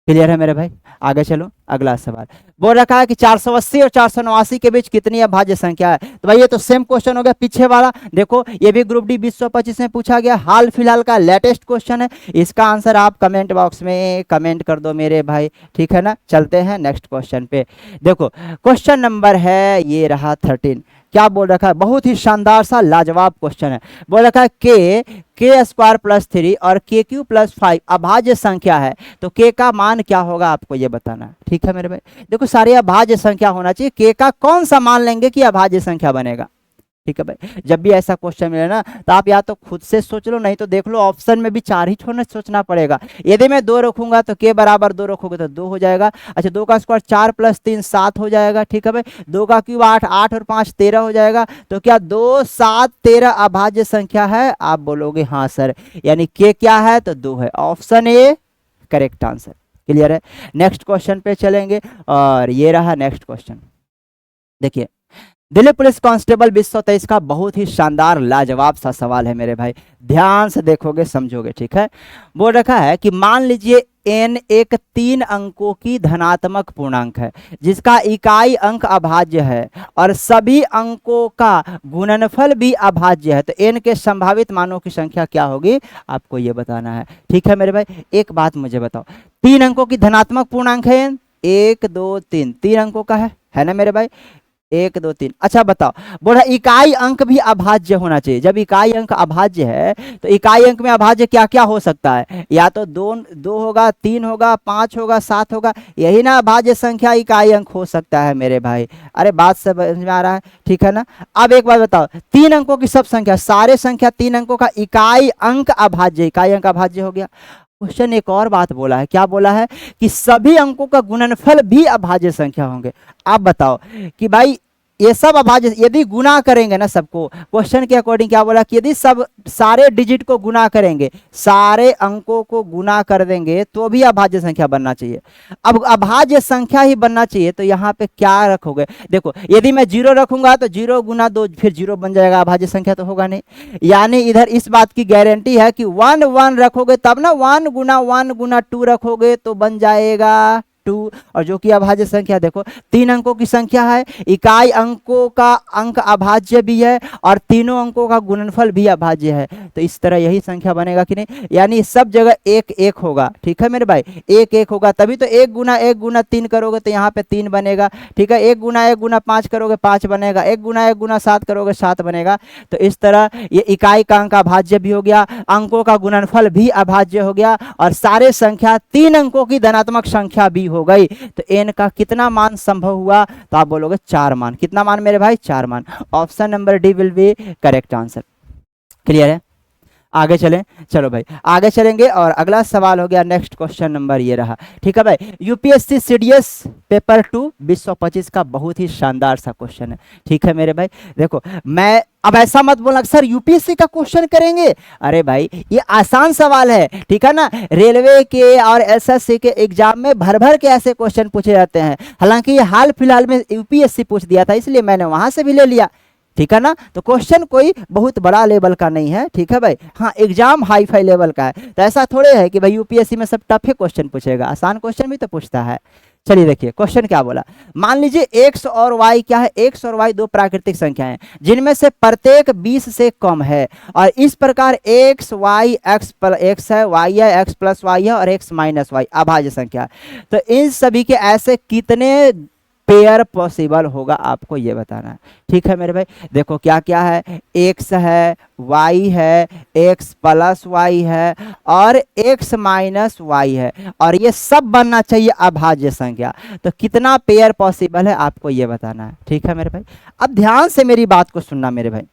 Speaker 1: Clear है मेरे भाई? आगे चलो, अगला सवाल बोल रखा है कि 480 और 489 के बीच कितनी अभाज्य संख्या है? तो भाई ये तो सेम क्वेश्चन हो गया पीछे वाला, देखो ये भी ग्रुप डी 2025 में पूछा गया, हाल फिलहाल का लेटेस्ट क्वेश्चन है। इसका आंसर आप कमेंट बॉक्स में कमेंट कर दो मेरे भाई। ठीक है ना, चलते हैं नेक्स्ट क्वेश्चन पे। देखो क्वेश्चन नंबर है ये रहा 13, क्या बोल रखा है, बहुत ही शानदार सा लाजवाब क्वेश्चन है। बोल रखा है के स्क्वायर प्लस 3 और के क्यू प्लस 5 अभाज्य संख्या है, तो के का मान क्या होगा आपको ये बताना है। ठीक है मेरे भाई, देखो सारी अभाज्य संख्या होना चाहिए, के का कौन सा मान लेंगे कि अभाज्य संख्या बनेगा। ठीक है भाई, जब भी ऐसा क्वेश्चन मिले ना तो आप या तो खुद से सोच लो, नहीं तो देख लो ऑप्शन में भी 4 ही छोड़ना सोचना पड़ेगा। यदि मैं 2 रखूंगा तो के बराबर 2 रखोगे तो 2 हो जाएगा। अच्छा 2 का स्क्वायर 4 प्लस 3 7 हो जाएगा। ठीक है भाई, 2 का क्यूब 8, 8 और 5 13 हो जाएगा। तो क्या 2 7 13 अभाज्य संख्या है? आप बोलोगे हाँ सर, यानी के क्या है तो 2 है, option A correct answer. Clear है, नेक्स्ट क्वेश्चन पे चलेंगे, और ये रहा नेक्स्ट क्वेश्चन। देखिए दिल्ली पुलिस कांस्टेबल 2023 का बहुत ही शानदार लाजवाब सा सवाल है मेरे भाई, ध्यान से देखोगे समझोगे। ठीक है, बोल रखा है कि मान लीजिए n एक 3 अंकों की धनात्मक पूर्णांक है जिसका इकाई अंक अभाज्य है और सभी अंकों का गुणनफल भी अभाज्य है, तो n के संभावित मानों की संख्या क्या होगी आपको ये बताना है। ठीक है मेरे भाई, एक बात मुझे बताओ, 3 अंकों की धनात्मक पूर्णांक है, 1 2 3, 3 अंकों का है ना मेरे भाई, 1 2 3। अच्छा बताओ, बोला इकाई अंक भी अभाज्य होना चाहिए। जब इकाई अंक अभाज्य है तो इकाई अंक में अभाज्य क्या क्या हो सकता है? या तो 2 होगा, 3 होगा, 5 होगा, 7 होगा, यही ना अभाज्य संख्या इकाई अंक हो सकता है मेरे भाई। अरे बात समझ में आ रहा है? ठीक है ना। अब एक बात बताओ, 3 अंकों की सब संख्या, सारे संख्या 3 अंकों का इकाई अंक अभाज्य, इकाई अंक अभाज्य हो गया। क्वेश्चन एक और बात बोला है, क्या बोला है कि सभी अंकों का गुणनफल भी अभाज्य संख्या होंगे। आप बताओ कि भाई ये सब अभाज्य, यदि गुना करेंगे ना सबको, क्वेश्चन के अकॉर्डिंग क्या बोला कि यदि सब सारे डिजिट को गुना करेंगे, सारे अंकों को गुना कर देंगे तो भी अभाज्य संख्या बनना चाहिए। अब अभाज्य संख्या ही बनना चाहिए तो यहाँ पे क्या रखोगे? देखो यदि मैं 0 रखूंगा तो 0 गुना 2 फिर 0 बन जाएगा, अभाज्य संख्या तो होगा नहीं। यानी इधर इस बात की गारंटी है कि 1 1 रखोगे तब ना, 1 गुना 2 रखोगे तो बन जाएगा 2 और जो कि अभाज्य संख्या देखो 3 अंकों की संख्या है, इकाई अंकों का अंक अभाज्य भी है और तीनों अंकों का गुणनफल भी अभाज्य है। तो इस तरह यही संख्या बनेगा कि नहीं, यानी सब जगह 1 1 होगा। ठीक है मेरे भाई, 1 1 होगा, तभी तो 1 गुना 3 करोगे तो यहाँ पे 3 बनेगा। ठीक है, 1 गुना 5 करोगे 5 बनेगा, 1 गुना 7 करोगे 7 बनेगा। तो इस तरह ये इकाई का अंक अभाज्य भी हो गया, अंकों का गुणनफल भी अभाज्य हो गया और सारे संख्या 3 अंकों की धनात्मक संख्या भी हो गई। तो n का कितना मान संभव हुआ, तो आप बोलोगे 4 मान। कितना मान मेरे भाई, 4 मान। Option number D will be correct answer. Clear है, आगे चलें। चलो भाई आगे चलेंगे और अगला सवाल हो गया, नेक्स्ट क्वेश्चन नंबर ये रहा। ठीक है भाई, यूपीएससी सीडीएस पेपर 2 2025 का बहुत ही शानदार सा क्वेश्चन है। ठीक है मेरे भाई, देखो मैं अब ऐसा मत बोलना सर यूपीएससी का क्वेश्चन करेंगे, अरे भाई ये आसान सवाल है। ठीक है ना, रेलवे के और एसएससी के एग्जाम में भर भर के ऐसे क्वेश्चन पूछे जाते हैं। हालांकि ये हाल फिलहाल में यूपीएससी पूछ दिया था, इसलिए मैंने वहां से भी ले लिया। ठीक है ना, तो क्वेश्चन कोई बहुत बड़ा लेवल का नहीं है। ठीक है भाई, हाँ एग्जाम हाई फाई लेवल का है, तो ऐसा थोड़े है कि भाई यूपीएससी में सब टफ ही क्वेश्चन पूछेगा, आसान क्वेश्चन भी तो पूछता है। चलिए देखिए क्वेश्चन क्या बोला। मान लीजिए x और y क्या है, x और y दो प्राकृतिक संख्याएं जिनमें से प्रत्येक 20 से कम है और इस प्रकार x y x plus x है, y है, x प्लस y है और x माइनस y अभाज्य संख्या। तो इन सभी के ऐसे कितने पेयर पॉसिबल होगा, आपको ये बताना है। ठीक है मेरे भाई, देखो क्या क्या है, x है, y है, x प्लस y है और x माइनस y है और ये सब बनना चाहिए अभाज्य संख्या। तो कितना पेयर पॉसिबल है आपको ये बताना है। ठीक है मेरे भाई, अब ध्यान से मेरी बात को सुनना मेरे भाई।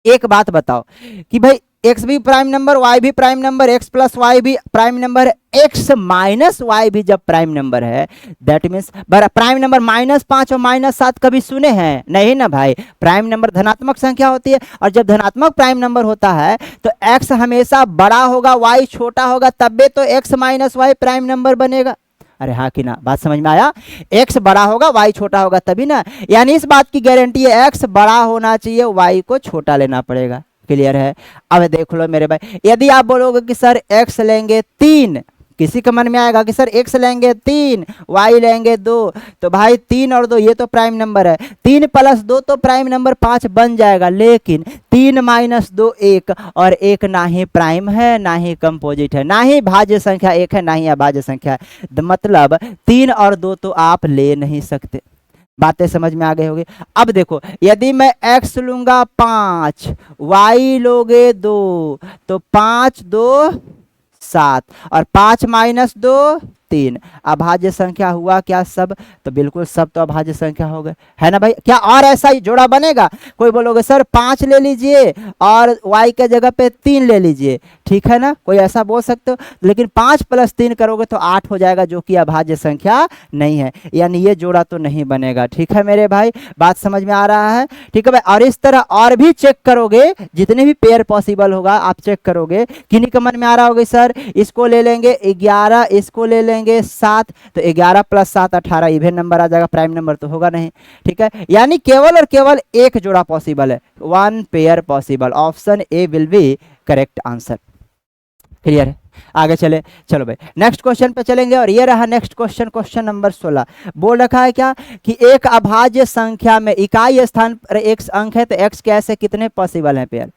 Speaker 1: एक बात बताओ कि भाई x भी प्राइम नंबर, y भी prime number, x plus y भी प्राइम नंबर है, x माइनस y भी जब प्राइम नंबर है, दैट मीन्स प्राइम नंबर -5 और -7 कभी सुने हैं? नहीं ना भाई, प्राइम नंबर धनात्मक संख्या होती है और जब धनात्मक प्राइम नंबर होता है तो x हमेशा बड़ा होगा, y छोटा होगा, तब तो x minus y prime number बनेगा। अरे हाँ कि ना, बात समझ में आया? x बड़ा होगा y छोटा होगा तभी ना, यानी इस बात की गारंटी है x बड़ा होना चाहिए, y को छोटा लेना पड़ेगा। क्लियर है? अब देख लो मेरे भाई, यदि आप बोलोगे कि सर x लेंगे 3, किसी के मन में आएगा कि सर x लेंगे 3 y लेंगे 2, तो भाई 3 और 2 ये तो प्राइम नंबर है, 3 प्लस 2 तो प्राइम नंबर 5 बन जाएगा। लेकिन 3 माइनस 2 1 और 1 ना ही प्राइम है ना ही कंपोजिट है, ना ही भाज्य संख्या 1 है ना ही अभाज्य संख्या है। मतलब 3 और 2 तो आप ले नहीं सकते। बातें समझ में आ गई होगी? अब देखो यदि मैं x लूंगा 5, y लोगे 2, तो 5 2 7 और 5 माइनस 2 3, अभाज्य संख्या हुआ क्या सब? तो बिल्कुल सब तो अभाज्य संख्या हो गए, है ना भाई? क्या और ऐसा ही जोड़ा बनेगा? कोई बोलोगे सर 5 ले लीजिए और y के जगह पे 3 ले लीजिए, ठीक है ना, कोई ऐसा बोल सकते हो। लेकिन 5 प्लस 3 करोगे तो 8 हो जाएगा, जो कि अभाज्य संख्या नहीं है, यानी ये जोड़ा तो नहीं बनेगा। ठीक है मेरे भाई, बात समझ में आ रहा है? ठीक है भाई, और इस तरह और भी चेक करोगे, जितने भी पेयर पॉसिबल होगा आप चेक करोगे। किन्हीं के मन में आ रहा होगा सर इसको ले लेंगे 11, इसको ले लेंगे 7, तो 11 प्लस 7 18, इवन नंबर आ जाएगा, प्राइम नंबर तो होगा नहीं। ठीक है, यानी केवल और केवल एक जोड़ा पॉसिबल है, 1 pair possible. Option A will be correct answer. Clear है? आगे चले, चलो भाई नेक्स्ट क्वेश्चन पे चलेंगे और ये रहा नेक्स्ट क्वेश्चन, क्वेश्चन नंबर 16। बोल रखा है क्या कि एक अभाज्य संख्या में इकाई स्थान पर x अंक है, तो x के ऐसे कितने पॉसिबल हैं पेयर?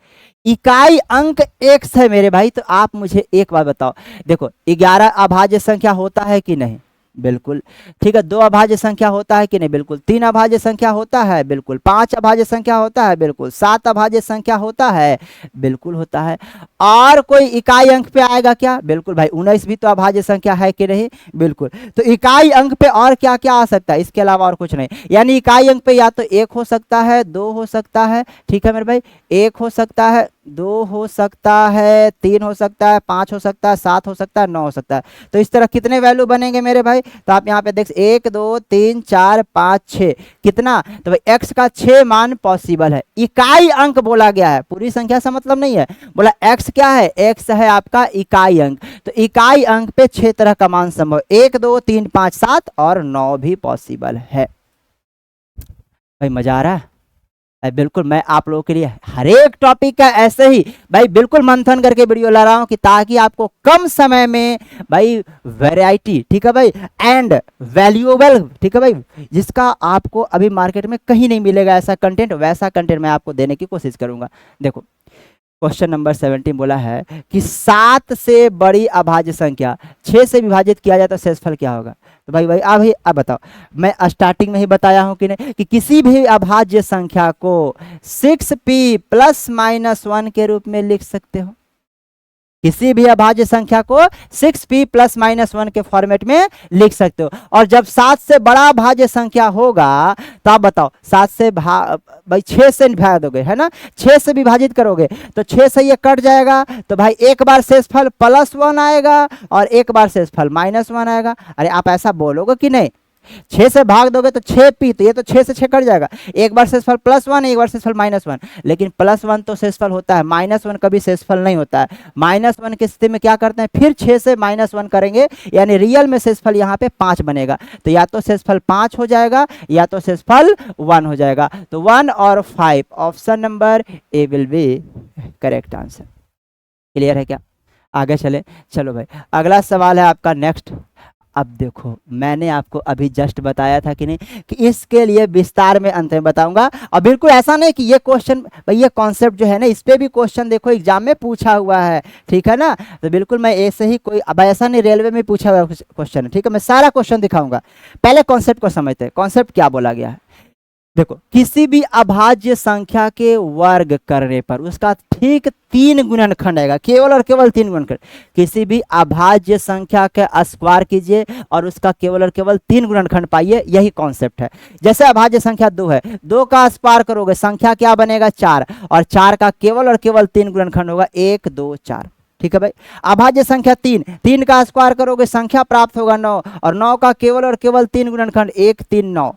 Speaker 1: इकाई अंक x है मेरे भाई, तो आप मुझे एक बात बताओ, देखो 11 अभाज्य संख्या होता है कि नहीं? बिल्कुल। ठीक है, 2 अभाज्य संख्या होता है कि नहीं? बिल्कुल। 3 अभाज्य संख्या होता है? बिल्कुल। 5 अभाज्य संख्या होता है? बिल्कुल। 7 अभाज्य संख्या होता है? बिल्कुल होता है। और कोई इकाई अंक पे आएगा क्या? बिल्कुल भाई, 19 भी तो अभाज्य संख्या है कि नहीं? बिल्कुल। तो इकाई अंक पे और क्या क्या आ सकता है? इसके अलावा और कुछ नहीं, यानी इकाई अंक पे या तो 1 हो सकता है, 2 हो सकता है, ठीक है मेरे भाई, 1 हो सकता है, 2 हो सकता है, 3 हो सकता है, 5 हो सकता है, 7 हो सकता है, 9 हो सकता है। तो इस तरह कितने वैल्यू बनेंगे मेरे भाई? तो आप यहाँ पे देख 1 2 3 4 5 6, कितना? तो भाई x का 6 मान पॉसिबल है। इकाई अंक बोला गया है, पूरी संख्या से मतलब नहीं है, बोला x क्या है? x है आपका इकाई अंक, तो इकाई अंक पे 6 तरह का मान संभव, 1 2 3 5 7 और 9 भी पॉसिबल है। भाई मजा आ रहा है? बिल्कुल मैं आप लोगों के लिए हर एक टॉपिक का ऐसे ही भाई बिल्कुल मंथन करके वीडियो ला रहा हूं कि ताकि आपको कम समय में भाई वैरायटी, ठीक है भाई, एंड वैल्यूएबल, ठीक है भाई, जिसका आपको अभी मार्केट में कहीं नहीं मिलेगा ऐसा कंटेंट, वैसा कंटेंट मैं आपको देने की कोशिश करूंगा। देखो क्वेश्चन नंबर 17 बोला है कि 7 से बड़ी अभाज्य संख्या 6 से विभाजित किया जाए तो शेषफल क्या होगा। तो भाई अब बताओ, मैं स्टार्टिंग में ही बताया हूं कि नहीं कि किसी भी अभाज्य संख्या को 6p प्लस माइनस 1 के रूप में लिख सकते हो। किसी भी अभाज्य संख्या को 6p प्लस माइनस 1 के फॉर्मेट में लिख सकते हो। और जब 7 से बड़ा अभाज्य संख्या होगा तो आप बताओ 7 से भाई 6 से भाग दोगे, है ना, 6 से विभाजित करोगे तो 6 से ये कट जाएगा, तो भाई एक बार शेषफल +1 आएगा और एक बार शेषफल -1 आएगा। अरे आप ऐसा बोलोगे कि नहीं, 6 से भाग दोगे तो 6p, तो ये तो 6 से 6 कट जाएगा, एक बार शेषफल +1 एक बार शेषफल -1, लेकिन +1 तो शेषफल होता है, -1 कभी शेषफल नहीं होता है। -1 की स्थिति में क्या करते हैं, फिर 6 से -1 करेंगे, यानी रियल में शेषफल यहाँ पे 5 बनेगा, तो या तो शेषफल 5 हो जाएगा या तो शेषफल 1 हो जाएगा। तो 1 और 5 option number A will be correct answer. Clear है क्या, आगे चले। चलो भाई अगला सवाल है आपका नेक्स्ट। अब देखो मैंने आपको अभी जस्ट बताया था कि नहीं कि इसके लिए विस्तार में अंत में बताऊंगा, और बिल्कुल ऐसा नहीं कि ये क्वेश्चन भाई ये कॉन्सेप्ट जो है ना इस पे भी क्वेश्चन देखो एग्जाम में पूछा हुआ है, ठीक है ना, तो बिल्कुल मैं ऐसे ही कोई अब ऐसा नहीं रेलवे में पूछा हुआ क्वेश्चन है, ठीक है, मैं सारा क्वेश्चन दिखाऊंगा। पहले कॉन्सेप्ट को समझते हैं, कॉन्सेप्ट क्या बोला गया है। देखो किसी भी अभाज्य संख्या के वर्ग करने पर उसका ठीक 3 गुणनखंड आएगा, केवल और केवल 3 गुणनखंड। किसी भी अभाज्य संख्या के स्क्वायर कीजिए और उसका केवल और केवल 3 गुणनखंड पाइए, यही कॉन्सेप्ट है। जैसे अभाज्य संख्या 2 है, 2 का स्क्वायर करोगे संख्या क्या बनेगा 4, और 4 का केवल और केवल 3 गुणनखंड होगा 1 2 4, ठीक है भाई। अभाज्य संख्या 3, 3 का स्क्वायर करोगे संख्या प्राप्त होगा 9, और 9 का केवल और केवल 3 गुणनखंड 1 3 9।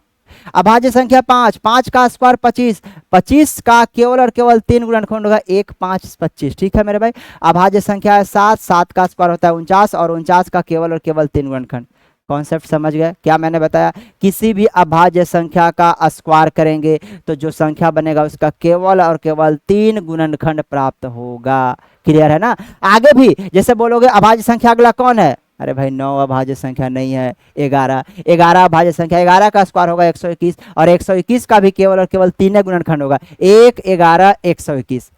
Speaker 1: अभाज्य संख्या 5, 5 का स्क्वायर 25, 25 का केवल और केवल 3 गुणनखंड होगा 1 5 25, ठीक है मेरे भाई। अभाज्य संख्या है 7, 7 का स्क्वायर होता है 49, और 49 का केवल और केवल 3 गुणनखंड। कॉन्सेप्ट समझ गए क्या मैंने बताया, किसी भी अभाज्य संख्या का स्क्वायर करेंगे तो जो संख्या बनेगा उसका केवल और केवल 3 गुणनखंड प्राप्त होगा। क्लियर है ना। आगे भी जैसे बोलोगे अभाज्य संख्या अगला कौन है, अरे भाई 9 अभाज्य संख्या नहीं है, 11, 11 अभाज्य संख्या, 11 का स्क्वायर होगा 121, और 121 का भी केवल और केवल 3 गुणनखंड होगा 1 11 121।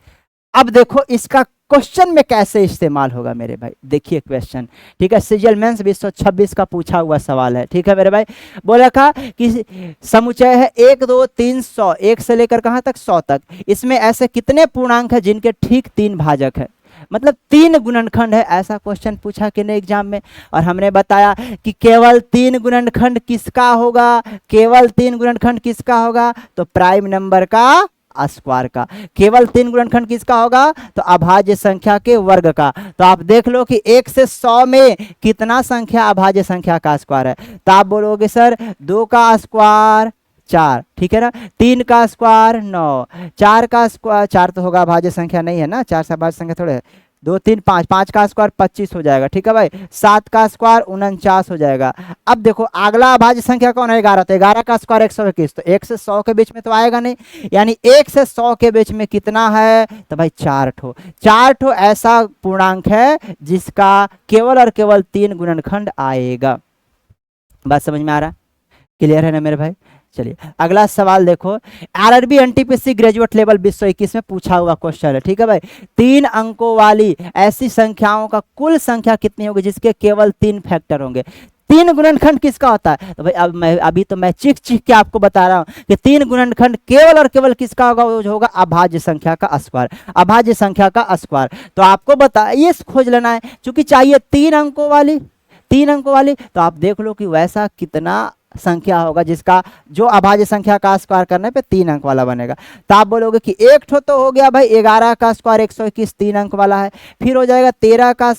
Speaker 1: अब देखो इसका क्वेश्चन में कैसे इस्तेमाल होगा मेरे भाई, देखिए क्वेश्चन, ठीक है, सीजीएल मेंस 2026 का पूछा हुआ सवाल है, ठीक है मेरे भाई। बोला था कि समुच्चय है 1 2 3 100, 1 से लेकर कहां तक 100 तक, इसमें ऐसे कितने पूर्णांक है जिनके ठीक 3 भाजक है, मतलब 3 गुणनखंड है, ऐसा क्वेश्चन पूछा कि नहीं एग्जाम में। और हमने बताया कि केवल 3 गुणनखंड किसका होगा, केवल 3 गुणनखंड किसका होगा, तो प्राइम नंबर का स्क्वायर का। केवल 3 गुणनखंड किसका होगा, तो अभाज्य संख्या के वर्ग का। तो आप देख लो कि 1 से 100 में कितना संख्या अभाज्य संख्या का स्क्वायर है, तो आप बोलोगे सर 2 का स्क्वायर 4, ठीक है ना, 3 का स्क्वायर 9, 4 का स्क्वायर, 4 तो होगा अभाज्य संख्या नहीं है ना, 4 से अभाज्य संख्या थोड़े, 2 3 5, 5 का स्क्वायर 25 हो जाएगा, ठीक है भाई, 7 का स्क्वायर 49 हो जाएगा। अब देखो अगला अभाज्य संख्या कौन है 11, तो 11 का स्क्वायर 121, तो 1 से 100 के बीच में तो आएगा नहीं, यानी 1 से 100 के बीच में कितना है, तो भाई 4 ठो ऐसा पूर्णांक है जिसका केवल और केवल 3 गुणनखंड आएगा। बात समझ में आ रहा, क्लियर है ना मेरे भाई। चलिए अगला सवाल देखो, आरआरबी एनटीपीसी ग्रेजुएट लेवल 2021 में पूछा हुआ क्वेश्चन है, ठीक है भाई। 3 अंकों वाली ऐसी संख्याओं का कुल संख्या कितनी होगी जिसके केवल 3 फैक्टर होंगे। 3 गुणनखंड किसका होता है, तो भाई अभी तो मैं चीख के आपको बता रहा हूं कि 3 गुणनखंड केवल और केवल किसका होगा, वो होगा अभाज्य संख्या का स्क्वायर, अभाज्य संख्या का स्क्वायर। तो आपको बताइए खोज लेना है, चूंकि चाहिए 3 अंकों वाली, 3 अंकों वाली, तो आप देख लो कि वैसा कितना संख्या होगा जिसका जो अभाज्य संख्या का स्क्वायर करने पे 3 अंक वाला बनेगा। तो आप बोलोगे कि एक ठो तो हो गया भाई 11 का स्क्वायर 121 3 अंक वाला है, फिर हो जाएगा 13 का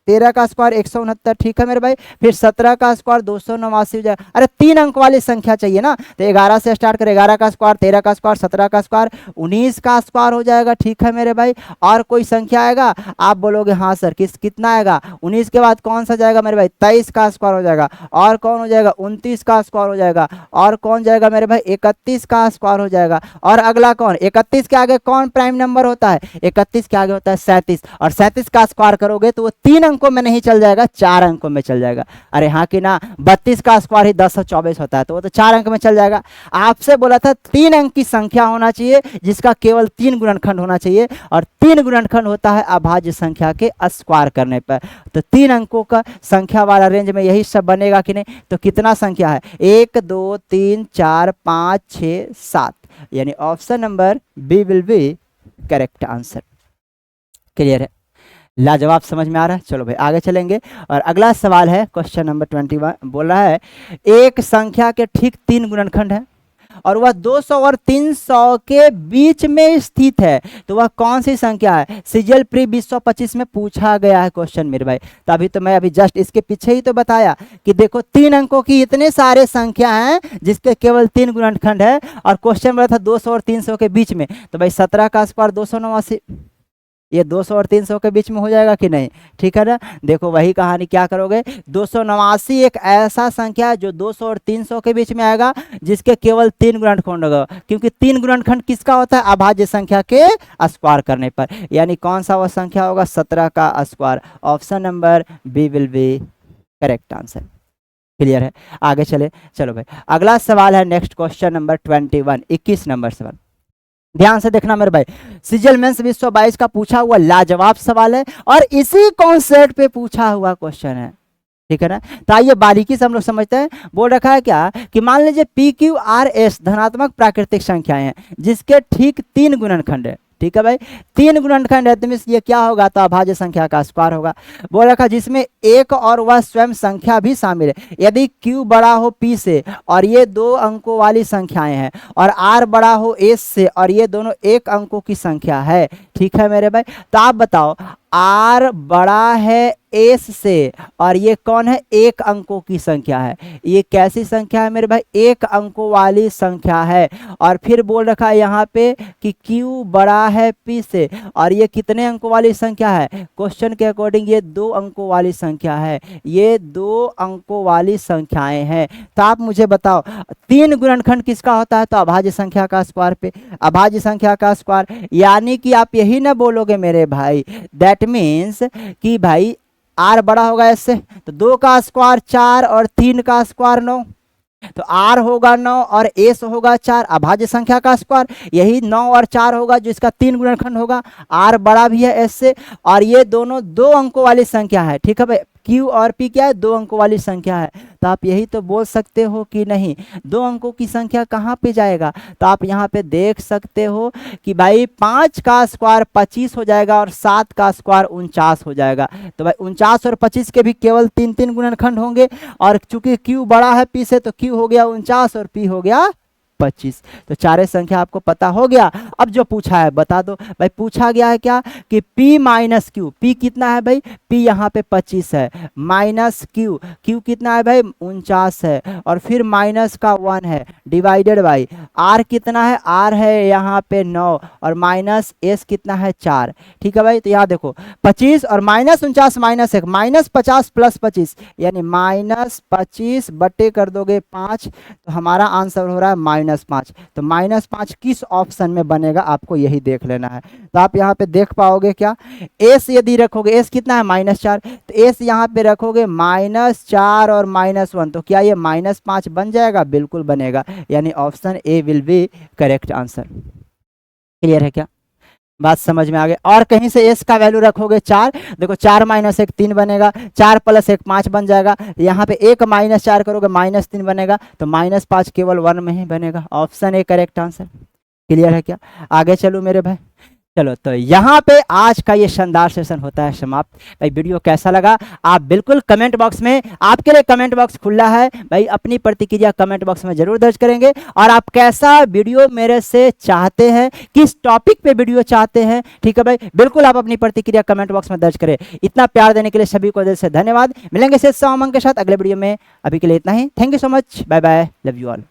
Speaker 1: 13 का स्क्वायर 169, ठीक है मेरे भाई। फिर 17 का स्क्वायर 289 हो जाएगा। अरे 3 अंक वाली संख्या चाहिए ना, तो 11 से स्टार्ट करें, 11 का स्क्वायर, 13 का स्क्वायर, 17 का स्क्वायर, 19 का स्क्वायर हो जाएगा, ठीक है मेरे भाई। और कोई संख्या आएगा, आप बोलोगे हाँ सर कितना आएगा, 19 के बाद कौन सा जाएगा मेरे भाई, 23 का स्क्वायर हो जाएगा। और कौन हो जाएगा, 29 का स्क्वायर हो जाएगा। और कौन जाएगा मेरे भाई, 31 का स्क्वायर हो जाएगा। और अगला कौन, 31 के आगे कौन प्राइम नंबर होता है, 31 के आगे होता है 37, और 37 का स्क्वायर करोगे तो वो 3 अंकों में नहीं चल जाएगा, 4 अंकों में चल जाएगा। अरे हाँ कि ना, 32 का स्क्वायर ही 1024 होता है, तो वो तो 4 अंक में चल जाएगा। आपसे बोला था 3 अंक की संख्या होना चाहिए जिसका केवल 3 गुणनखंड होना चाहिए, और 3 गुणनखंड होता है अभाज्य संख्या के स्क्वायर करने पर। तो 3 अंकों का संख्या वाला रेंज में यही सब बनेगा कि नहीं। तो कितना संख्या है, 1 2 3 4 5 6 7, यानी option number B will be correct answer. Clear है, लाजवाब, समझ में आ रहा है। चलो भाई आगे चलेंगे, और अगला सवाल है क्वेश्चन नंबर 21। बोल रहा है एक संख्या के ठीक 3 गुणनखंड है और वह 200 और 300 के बीच में स्थित है, तो वह कौन सी संख्या है। सीजीएल प्री 2025 में पूछा गया है क्वेश्चन मेरे भाई। तभी तो मैं अभी जस्ट इसके पीछे ही तो बताया कि देखो 3 अंकों की इतने सारे संख्या हैं जिसके केवल 3 गुणनखंड है, और क्वेश्चन बोला था 200 और 300 के बीच में। तो भाई 17 का स्क्वायर 289, ये 200 और 300 के बीच में हो जाएगा कि नहीं, ठीक है ना। देखो वही कहानी, क्या करोगे, 289 एक ऐसा संख्या है जो 200 और 300 के बीच में आएगा जिसके केवल 3 गुणनखंड होगा, क्योंकि 3 गुणनखंड किसका होता है, अभाज्य संख्या के स्क्वायर करने पर। यानी कौन सा वह संख्या होगा, 17 का square. Option number B will be correct answer. Clear है, आगे चले। चलो भाई अगला सवाल है नेक्स्ट क्वेश्चन नंबर 21, 21 नंबर सवाल। ध्यान से देखना मेरे भाई, सीजीएल मेंस 2022 का पूछा हुआ लाजवाब सवाल है, और इसी कॉन्सेप्ट पे पूछा हुआ क्वेश्चन है, ठीक है ना। तो आइए बारीकी से हम लोग समझते हैं। बोल रखा है क्या कि मान लीजिए पी क्यू आर एस धनात्मक प्राकृतिक संख्याएं हैं जिसके ठीक 3 गुणनखंड है, ठीक है भाई। 3 गुणनखंड है तो ये क्या होगा, तो अभाज्य संख्या का स्क्वायर होगा। बोल रखा जिसमें एक और वह स्वयं संख्या भी शामिल है। यदि q बड़ा हो p से और ये 2 अंकों वाली संख्याएं हैं, और r बड़ा हो s से और ये दोनों 1 अंकों की संख्या है, ठीक है मेरे भाई। तो आप बताओ r बड़ा है s से और ये कौन है, 1 अंकों की संख्या है। ये कैसी संख्या है मेरे भाई, 1 अंकों वाली संख्या है। और फिर बोल रखा है यहाँ पे कि q बड़ा है p से और ये कितने अंकों वाली संख्या है, क्वेश्चन के अकॉर्डिंग ये 2 अंकों वाली संख्या है, ये 2 अंकों वाली संख्याएं हैं। तो आप मुझे बताओ 3 गुणनखंड किसका होता है, तो अभाज्य संख्या का स्क्वायर पे, अभाज्य संख्या का स्क्वायर। यानी कि आप यही ना बोलोगे मेरे भाई, दैट मीन्स कि भाई r बड़ा होगा इससे, तो 2 का स्क्वायर 4 और 3 का स्क्वायर 9, तो r होगा 9 और s होगा 4, अभाज्य संख्या का स्क्वायर। यही 9 और 4 होगा जो इसका 3 गुणनखंड होगा। r बड़ा भी है s से, और ये दोनों 2 अंकों वाली संख्या है, ठीक है भाई। q और p क्या है, 2 अंकों वाली संख्या है। तो आप यही तो बोल सकते हो कि नहीं 2 अंकों की संख्या कहाँ पे जाएगा, तो आप यहाँ पे देख सकते हो कि भाई 5 का स्क्वायर 25 हो जाएगा और 7 का स्क्वायर 49 हो जाएगा। तो भाई 49 और 25 के भी केवल 3 गुणनखंड होंगे, और चूंकि q बड़ा है p से तो q हो गया 49 और p हो गया 25। तो चारे संख्या आपको पता हो गया। अब जो पूछा है बता दो भाई, पूछा गया है क्या कि p माइनस क्यू, p कितना है भाई, p यहाँ पे 25 है, माइनस q, q कितना है भाई 49 है, और फिर माइनस का 1 है, डिवाइडेड बाई r कितना है, r है यहाँ पे 9 और माइनस s कितना है 4, ठीक है भाई। तो यहाँ देखो 25 और माइनस 49 माइनस 1, माइनस 50 प्लस 25 यानी माइनस 25 बटे कर दोगे 5, तो हमारा आंसर हो रहा है -5। तो -5 किस ऑप्शन में बनेगा आपको यही देख लेना है। तो आप यहाँ पे देख पाओगे क्या, s यदि रखोगे, s कितना है -4, तो s यहाँ पे रखोगे -4 और -1, तो क्या ये -5 बन जाएगा, बिल्कुल बनेगा। यानी option A will be correct answer. Clear है क्या, बात समझ में आ गई। और कहीं से s का वैल्यू रखोगे 4, देखो 4 माइनस 1 3 बनेगा, 4 प्लस 1 5 बन जाएगा। यहाँ पे 1 माइनस 4 करोगे -3 बनेगा, तो -5 केवल 1 में ही बनेगा। Option A correct answer. Clear है क्या, आगे चलो मेरे भाई। चलो तो यहाँ पे आज का ये शानदार सेशन होता है समाप्त। भाई वीडियो कैसा लगा आप बिल्कुल कमेंट बॉक्स में, आपके लिए कमेंट बॉक्स खुला है भाई, अपनी प्रतिक्रिया कमेंट बॉक्स में जरूर दर्ज करेंगे। और आप कैसा वीडियो मेरे से चाहते हैं, किस टॉपिक पे वीडियो चाहते हैं, ठीक है भाई, बिल्कुल आप अपनी प्रतिक्रिया कमेंट बॉक्स में दर्ज करें। इतना प्यार देने के लिए सभी को दिल से धन्यवाद। मिलेंगे शेष उमंग के साथ अगले वीडियो में, अभी के लिए इतना ही। Thank you so much, bye bye, love you all.